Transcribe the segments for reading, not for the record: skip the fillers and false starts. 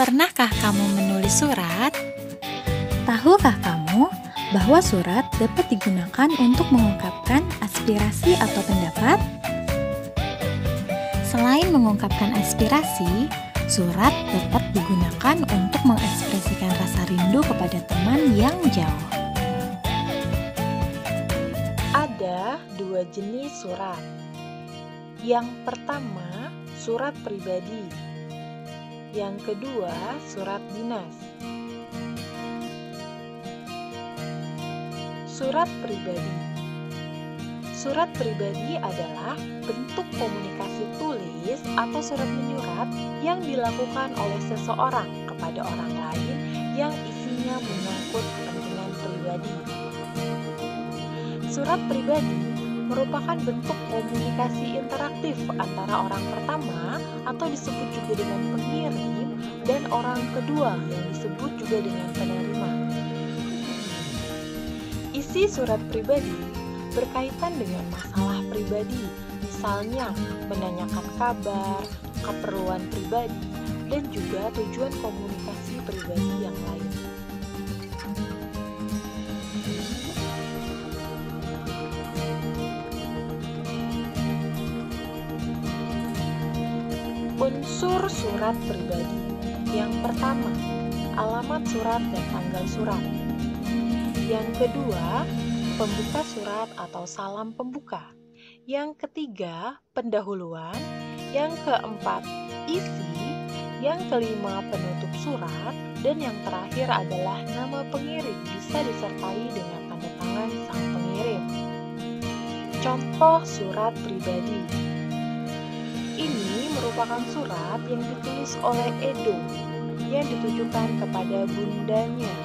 Pernahkah kamu menulis surat? Tahukah kamu bahwa surat dapat digunakan untuk mengungkapkan aspirasi atau pendapat? Selain mengungkapkan aspirasi, surat dapat digunakan untuk mengekspresikan rasa rindu kepada teman yang jauh. Ada dua jenis surat. Yang pertama, surat pribadi. Yang kedua, surat dinas. Surat pribadi. Surat pribadi adalah bentuk komunikasi tulis atau surat menyurat yang dilakukan oleh seseorang kepada orang lain yang isinya menyangkut kepentingan pribadi. Surat pribadi merupakan bentuk komunikasi interaktif antara orang pertama atau disebut juga dengan pengirim dan orang kedua yang disebut juga dengan penerima. Isi surat pribadi berkaitan dengan masalah pribadi, misalnya menanyakan kabar, keperluan pribadi, dan juga tujuan komunikasi pribadi yang lain. Unsur surat pribadi. Yang pertama, alamat surat dan tanggal surat. Yang kedua, pembuka surat atau salam pembuka. Yang ketiga, pendahuluan. Yang keempat, isi. Yang kelima, penutup surat. Dan yang terakhir adalah nama pengirim, bisa disertai dengan tanda tangan sang pengirim. Contoh surat pribadi. Ini merupakan surat yang ditulis oleh Edo yang ditujukan kepada bundanya,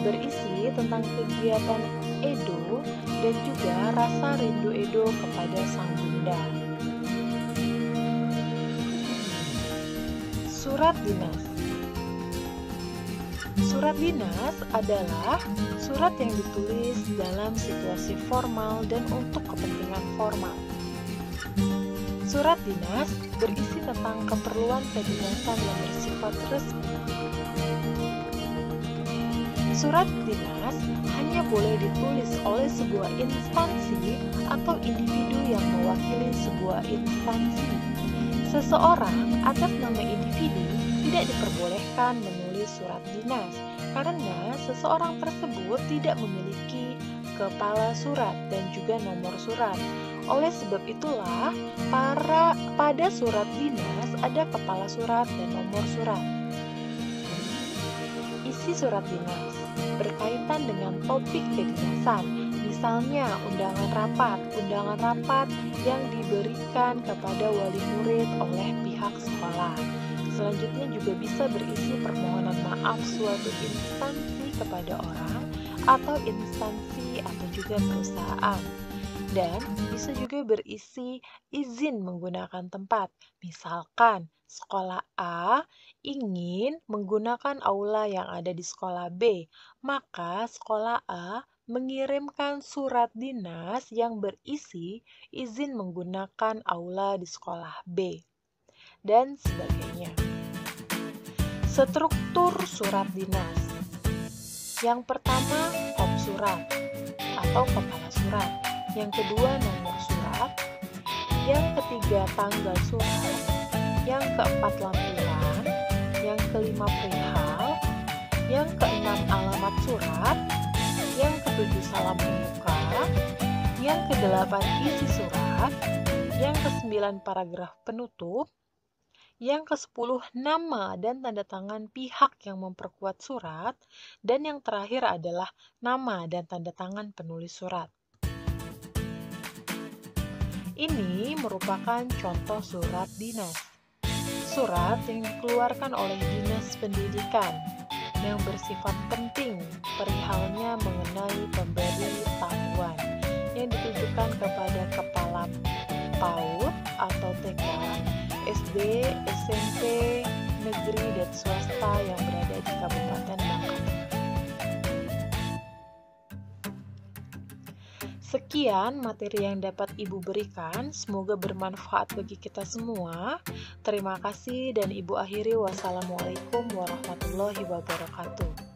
berisi tentang kegiatan Edo dan juga rasa rindu Edo kepada sang bunda. Surat dinas. Surat dinas adalah surat yang ditulis dalam situasi formal dan untuk kepentingan formal. Surat dinas berisi tentang keperluan kedinasan yang bersifat resmi. Surat dinas hanya boleh ditulis oleh sebuah instansi atau individu yang mewakili sebuah instansi. Seseorang atas nama individu tidak diperbolehkan menulis surat dinas karena seseorang tersebut tidak memiliki kepala surat dan juga nomor surat. Oleh sebab itulah, pada surat dinas ada kepala surat dan nomor surat. Isi surat dinas berkaitan dengan topik kedinasan, misalnya undangan rapat yang diberikan kepada wali murid oleh pihak sekolah. Selanjutnya juga bisa berisi permohonan maaf suatu instansi kepada orang atau instansi atau juga perusahaan. Dan bisa juga berisi izin menggunakan tempat. Misalkan sekolah A ingin menggunakan aula yang ada di sekolah B, maka sekolah A mengirimkan surat dinas yang berisi izin menggunakan aula di sekolah B, dan sebagainya. Struktur surat dinas. Yang pertama, kop surat atau kepala surat. Yang kedua, nomor surat. Yang ketiga, tanggal surat. Yang keempat, lampiran. Yang kelima, perihal. Yang keenam, alamat surat. Yang ketujuh, salam pembuka. Yang kedelapan, isi surat. Yang kesembilan, paragraf penutup. Yang ke-10, nama dan tanda tangan pihak yang memperkuat surat. Dan yang terakhir adalah nama dan tanda tangan penulis surat. Ini merupakan contoh surat dinas. Surat yang dikeluarkan oleh Dinas Pendidikan yang bersifat penting perihalnya mengenai pemberitahuan yang ditujukan kepada kepala PAUD atau TK, SD, SMP, negeri, dan swasta yang berada di Kabupaten Bangka. Sekian materi yang dapat Ibu berikan, semoga bermanfaat bagi kita semua. Terima kasih dan Ibu akhiri, wassalamualaikum warahmatullahi wabarakatuh.